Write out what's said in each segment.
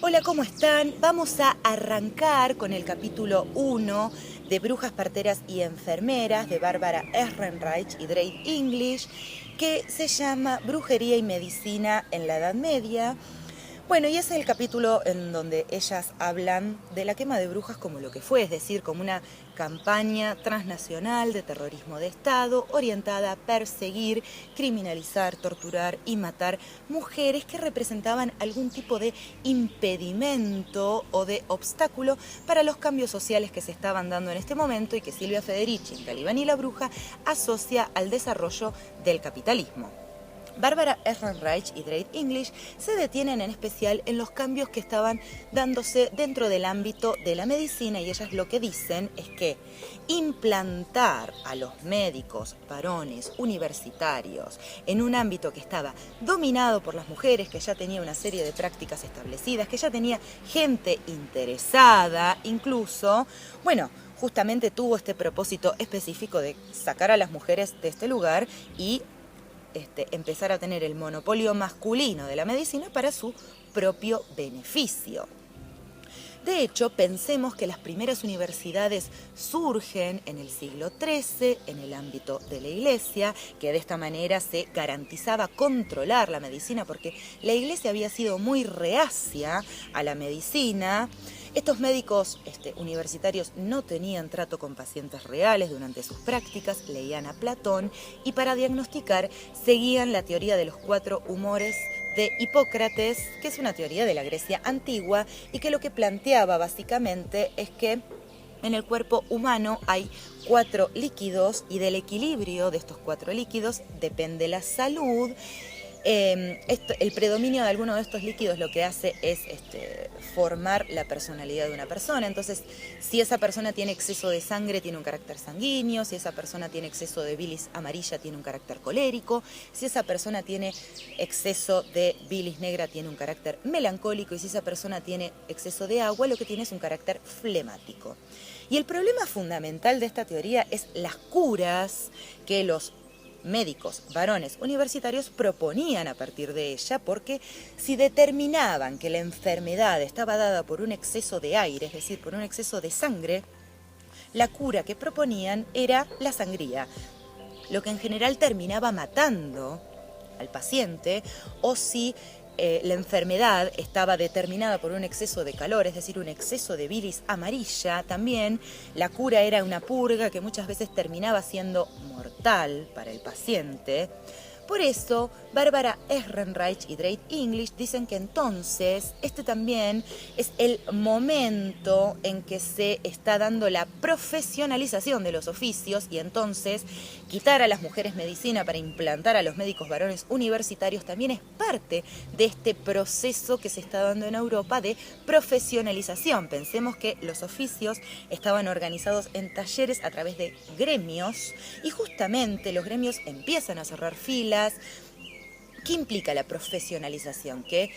Hola, ¿cómo están? Vamos a arrancar con el capítulo 1 de Brujas, Parteras y Enfermeras de Bárbara Ehrenreich y Drake English, que se llama Brujería y Medicina en la Edad Media. Bueno, y es el capítulo en donde ellas hablan de la quema de brujas como lo que fue, es decir, como una campaña transnacional de terrorismo de Estado orientada a perseguir, criminalizar, torturar y matar mujeres que representaban algún tipo de impedimento o de obstáculo para los cambios sociales que se estaban dando en este momento y que Silvia Federici, en Calibán y la Bruja, asocia al desarrollo del capitalismo. Bárbara Ehrenreich y Drake English se detienen en especial en los cambios que estaban dándose dentro del ámbito de la medicina, y ellas lo que dicen es que implantar a los médicos varones universitarios en un ámbito que estaba dominado por las mujeres, que ya tenía una serie de prácticas establecidas, que ya tenía gente interesada incluso, bueno, justamente tuvo este propósito específico de sacar a las mujeres de este lugar y empezar a tener el monopolio masculino de la medicina para su propio beneficio. De hecho, pensemos que las primeras universidades surgen en el siglo XIII en el ámbito de la Iglesia, que de esta manera se garantizaba controlar la medicina, porque la Iglesia había sido muy reacia a la medicina. Estos médicos universitarios no tenían trato con pacientes reales durante sus prácticas, leían a Platón y para diagnosticar seguían la teoría de los 4 humores de Hipócrates, que es una teoría de la Grecia antigua y que lo que planteaba básicamente es que en el cuerpo humano hay 4 líquidos y del equilibrio de estos 4 líquidos depende la salud. El predominio de alguno de estos líquidos lo que hace es formar la personalidad de una persona. Entonces, si esa persona tiene exceso de sangre, tiene un carácter sanguíneo; si esa persona tiene exceso de bilis amarilla, tiene un carácter colérico; si esa persona tiene exceso de bilis negra, tiene un carácter melancólico; y si esa persona tiene exceso de agua, lo que tiene es un carácter flemático. Y el problema fundamental de esta teoría es las curas que los médicos varones universitarios proponían a partir de ella, porque si determinaban que la enfermedad estaba dada por un exceso de aire, es decir, por un exceso de sangre, la cura que proponían era la sangría, lo que en general terminaba matando al paciente. O si la enfermedad estaba determinada por un exceso de calor, es decir, un exceso de bilis amarilla, también la cura era una purga que muchas veces terminaba siendo mortal para el paciente. Por eso, Bárbara Ehrenreich y Drake English dicen que entonces también es el momento en que se está dando la profesionalización de los oficios, y entonces quitar a las mujeres medicina para implantar a los médicos varones universitarios también es parte de este proceso que se está dando en Europa de profesionalización. Pensemos que los oficios estaban organizados en talleres a través de gremios, y justamente los gremios empiezan a cerrar filas. ¿Qué implica la profesionalización? Que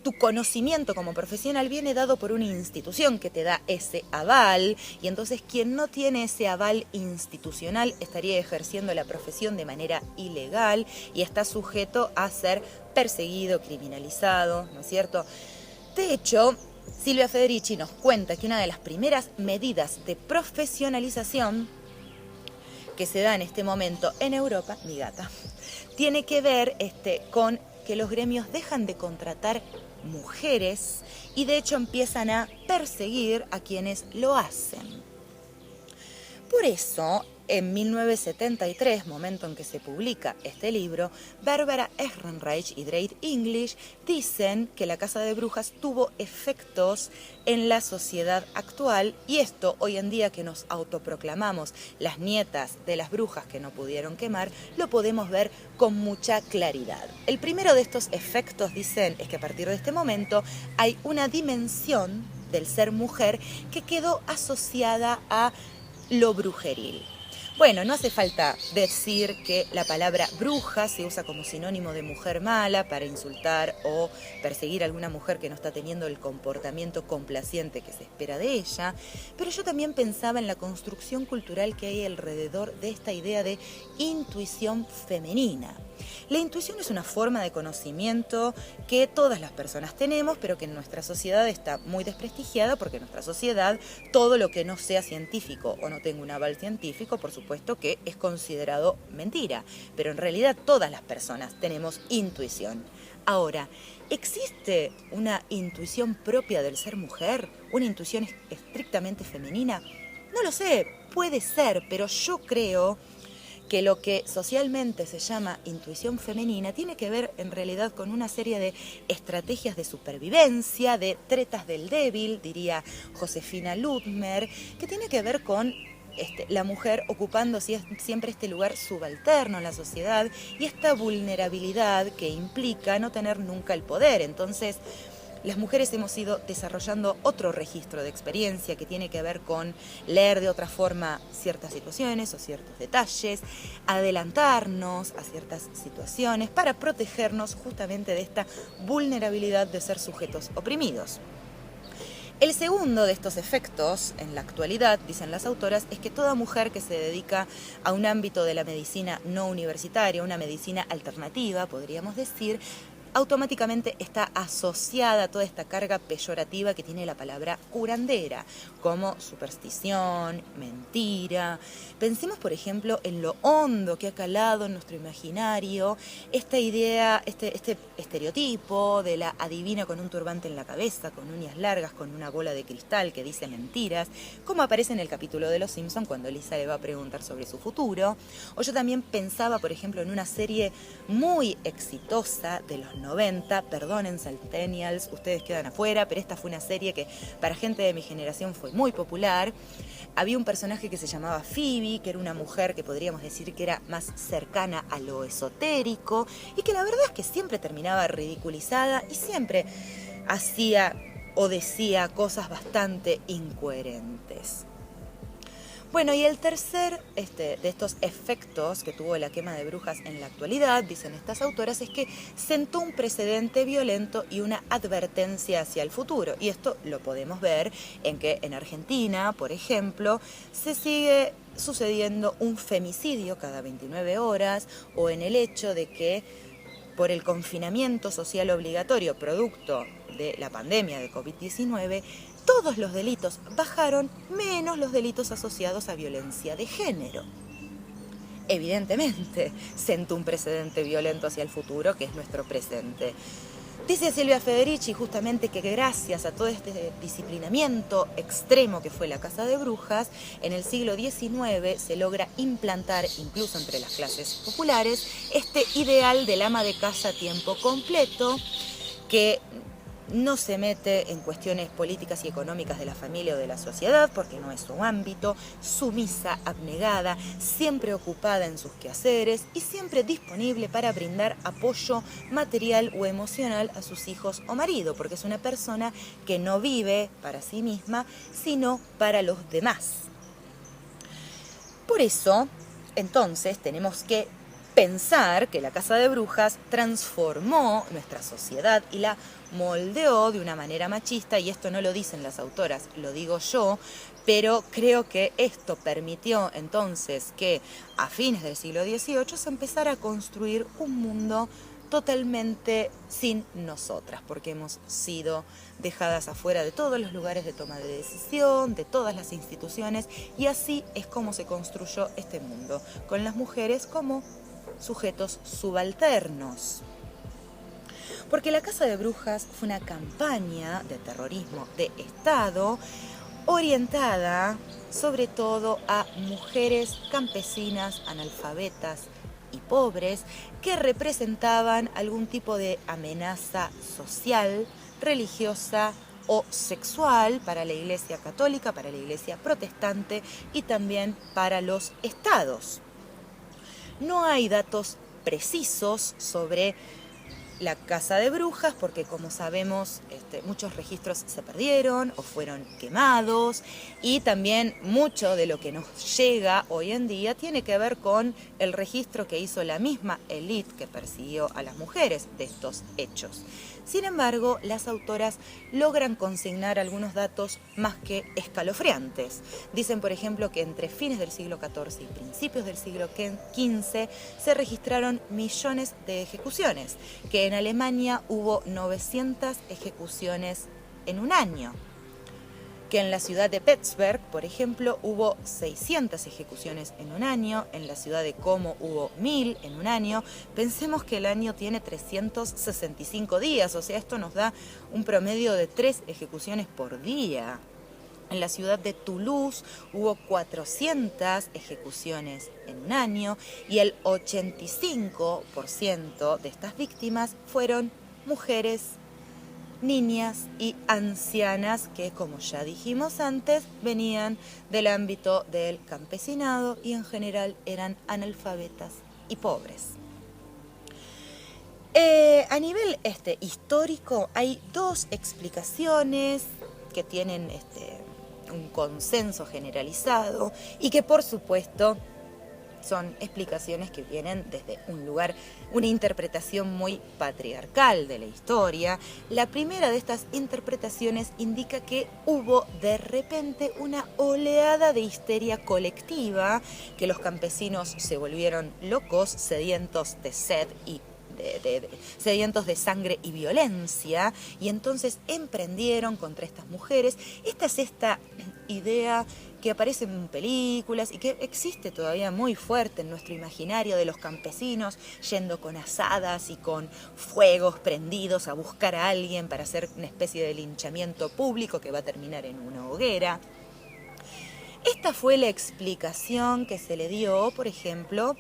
tu conocimiento como profesional viene dado por una institución que te da ese aval, y entonces quien no tiene ese aval institucional estaría ejerciendo la profesión de manera ilegal y está sujeto a ser perseguido, criminalizado, ¿no es cierto? De hecho, Silvia Federici nos cuenta que una de las primeras medidas de profesionalización que se da en este momento en Europa, mi gata, tiene que ver con que los gremios dejan de contratar mujeres y de hecho empiezan a perseguir a quienes lo hacen. Por eso, en 1973, momento en que se publica este libro, Bárbara Ehrenreich y Drake English dicen que la Casa de Brujas tuvo efectos en la sociedad actual, y esto hoy en día que nos autoproclamamos las nietas de las brujas que no pudieron quemar, lo podemos ver con mucha claridad. El primero de estos efectos, dicen, es que a partir de este momento hay una dimensión del ser mujer que quedó asociada a lo brujeril. Bueno, no hace falta decir que la palabra bruja se usa como sinónimo de mujer mala para insultar o perseguir a alguna mujer que no está teniendo el comportamiento complaciente que se espera de ella, pero yo también pensaba en la construcción cultural que hay alrededor de esta idea de intuición femenina. La intuición es una forma de conocimiento que todas las personas tenemos, pero que en nuestra sociedad está muy desprestigiada, porque en nuestra sociedad todo lo que no sea científico o no tenga un aval científico, por supuesto que es considerado mentira. Pero en realidad todas las personas tenemos intuición. Ahora, ¿existe una intuición propia del ser mujer? ¿Una intuición estrictamente femenina? No lo sé, puede ser, pero yo creo que lo que socialmente se llama intuición femenina tiene que ver en realidad con una serie de estrategias de supervivencia, de tretas del débil, diría Josefina Ludmer, que tiene que ver con la mujer ocupando siempre este lugar subalterno en la sociedad y esta vulnerabilidad que implica no tener nunca el poder. Entonces, las mujeres hemos ido desarrollando otro registro de experiencia que tiene que ver con leer de otra forma ciertas situaciones o ciertos detalles, adelantarnos a ciertas situaciones para protegernos justamente de esta vulnerabilidad de ser sujetos oprimidos. El segundo de estos efectos, en la actualidad, dicen las autoras, es que toda mujer que se dedica a un ámbito de la medicina no universitaria, una medicina alternativa, podríamos decir, automáticamente está asociada a toda esta carga peyorativa que tiene la palabra curandera, como superstición, mentira. Pensemos, por ejemplo, en lo hondo que ha calado en nuestro imaginario esta idea, este estereotipo de la adivina con un turbante en la cabeza, con uñas largas, con una bola de cristal que dice mentiras, como aparece en el capítulo de Los Simpson cuando Lisa le va a preguntar sobre su futuro. O yo también pensaba, por ejemplo, en una serie muy exitosa de los 90, perdonen Centennials, ustedes quedan afuera, pero esta fue una serie que para gente de mi generación fue muy popular. Había un personaje que se llamaba Phoebe, que era una mujer que podríamos decir que era más cercana a lo esotérico y que la verdad es que siempre terminaba ridiculizada y siempre hacía o decía cosas bastante incoherentes. Bueno, y el tercer de estos efectos que tuvo la quema de brujas en la actualidad, dicen estas autoras, es que sentó un precedente violento y una advertencia hacia el futuro. Y esto lo podemos ver en que en Argentina, por ejemplo, se sigue sucediendo un femicidio cada 29 horas, o en el hecho de que por el confinamiento social obligatorio producto de la pandemia de COVID-19, todos los delitos bajaron, menos los delitos asociados a violencia de género. Evidentemente, sentó un precedente violento hacia el futuro, que es nuestro presente. Dice Silvia Federici justamente que gracias a todo este disciplinamiento extremo que fue la caza de brujas, en el siglo XIX se logra implantar, incluso entre las clases populares, este ideal del ama de casa a tiempo completo, que no se mete en cuestiones políticas y económicas de la familia o de la sociedad, porque no es su ámbito, sumisa, abnegada, siempre ocupada en sus quehaceres y siempre disponible para brindar apoyo material o emocional a sus hijos o marido, porque es una persona que no vive para sí misma, sino para los demás. Por eso, entonces, tenemos que pensar que la caza de brujas transformó nuestra sociedad y la moldeó de una manera machista, y esto no lo dicen las autoras, lo digo yo, pero creo que esto permitió entonces que a fines del siglo XVIII se empezara a construir un mundo totalmente sin nosotras, porque hemos sido dejadas afuera de todos los lugares de toma de decisión, de todas las instituciones, y así es como se construyó este mundo, con las mujeres como sujetos subalternos. Porque la caza de brujas fue una campaña de terrorismo de Estado orientada sobre todo a mujeres campesinas, analfabetas y pobres que representaban algún tipo de amenaza social, religiosa o sexual para la Iglesia católica, para la Iglesia protestante y también para los estados. No hay datos precisos sobre la casa de brujas, porque como sabemos muchos registros se perdieron o fueron quemados, y también mucho de lo que nos llega hoy en día tiene que ver con el registro que hizo la misma élite que persiguió a las mujeres de estos hechos. Sin embargo, las autoras logran consignar algunos datos más que escalofriantes. Dicen, por ejemplo, que entre fines del siglo XIV y principios del siglo XV se registraron millones de ejecuciones, que en Alemania hubo 900 ejecuciones en un año, que en la ciudad de Petersburg, por ejemplo, hubo 600 ejecuciones en un año, en la ciudad de Como hubo 1000 en un año. Pensemos que el año tiene 365 días, o sea, esto nos da un promedio de 3 ejecuciones por día. En la ciudad de Toulouse hubo 400 ejecuciones en un año y el 85% de estas víctimas fueron mujeres, niñas y ancianas que, como ya dijimos antes, venían del ámbito del campesinado y en general eran analfabetas y pobres. A nivel histórico hay dos explicaciones que tienen un consenso generalizado y que por supuesto son explicaciones que vienen desde un lugar, una interpretación muy patriarcal de la historia. La primera de estas interpretaciones indica que hubo de repente una oleada de histeria colectiva, que los campesinos se volvieron locos, sedientos de sed y sedientos de sangre y violencia, y entonces emprendieron contra estas mujeres. Esta es esta idea que aparece en películas y que existe todavía muy fuerte en nuestro imaginario de los campesinos yendo con azadas y con fuegos prendidos a buscar a alguien para hacer una especie de linchamiento público que va a terminar en una hoguera. Esta fue la explicación que se le dio, por ejemplo,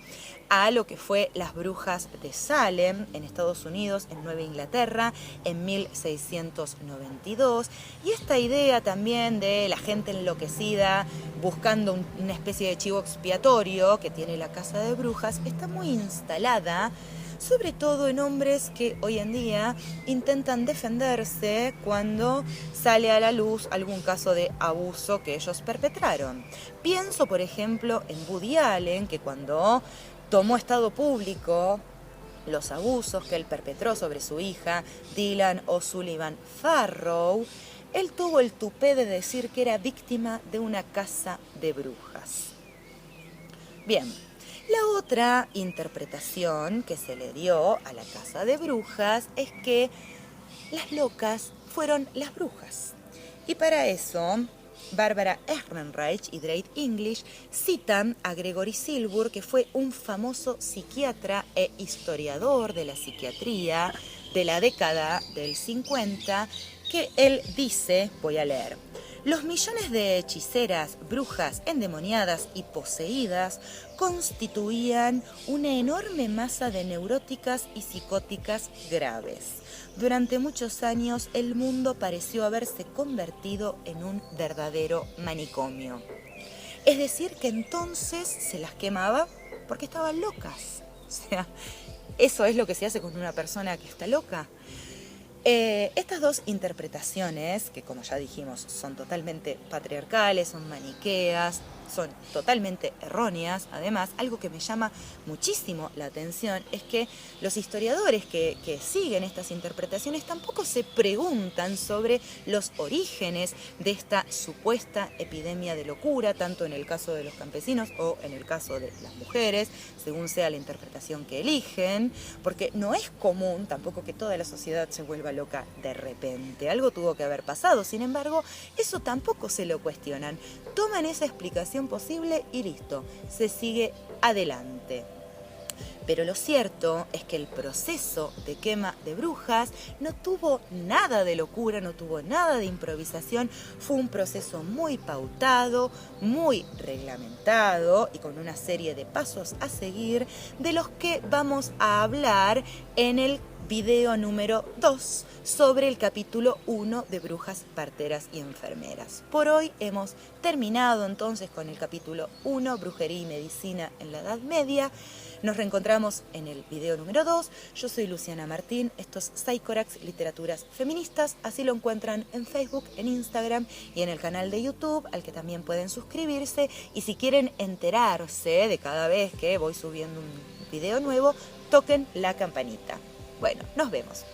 a lo que fue las brujas de Salem en Estados Unidos, en Nueva Inglaterra, en 1692. Y esta idea también de la gente enloquecida buscando una especie de chivo expiatorio que tiene la casa de brujas está muy instalada, sobre todo en hombres que hoy en día intentan defenderse cuando sale a la luz algún caso de abuso que ellos perpetraron. Pienso, por ejemplo, en Woody Allen, que cuando tomó estado público los abusos que él perpetró sobre su hija, Dylan O'Sullivan Farrow, él tuvo el tupé de decir que era víctima de una casa de brujas. Bien. La otra interpretación que se le dio a la casa de brujas es que las locas fueron las brujas. Y para eso, Barbara Ehrenreich y Drake English citan a Gregory Silburg, que fue un famoso psiquiatra e historiador de la psiquiatría de la década del 50, que él dice, voy a leer: los millones de hechiceras, brujas, endemoniadas y poseídas constituían una enorme masa de neuróticas y psicóticas graves. Durante muchos años el mundo pareció haberse convertido en un verdadero manicomio. Es decir, que entonces se las quemaba porque estaban locas. O sea, eso es lo que se hace con una persona que está loca. Estas dos interpretaciones, que como ya dijimos son totalmente patriarcales, son maniqueas, son totalmente erróneas. Además, algo que me llama muchísimo la atención es que los historiadores que siguen estas interpretaciones tampoco se preguntan sobre los orígenes de esta supuesta epidemia de locura, tanto en el caso de los campesinos o en el caso de las mujeres, según sea la interpretación que eligen, porque no es común tampoco que toda la sociedad se vuelva loca de repente. Algo tuvo que haber pasado. Sin embargo, eso tampoco se lo cuestionan. Toman esa explicación posible y listo, se sigue adelante. Pero lo cierto es que el proceso de quema de brujas no tuvo nada de locura, no tuvo nada de improvisación. Fue un proceso muy pautado, muy reglamentado y con una serie de pasos a seguir, de los que vamos a hablar en el video número 2 sobre el capítulo 1 de Brujas, Parteras y Enfermeras. Por hoy hemos terminado entonces con el capítulo 1, Brujería y Medicina en la Edad Media. Nos reencontramos en el video número 2. Yo soy Luciana Martín, esto es Psychorax Literaturas Feministas, así lo encuentran en Facebook, en Instagram y en el canal de YouTube, al que también pueden suscribirse. Y si quieren enterarse de cada vez que voy subiendo un video nuevo, toquen la campanita. Bueno, nos vemos.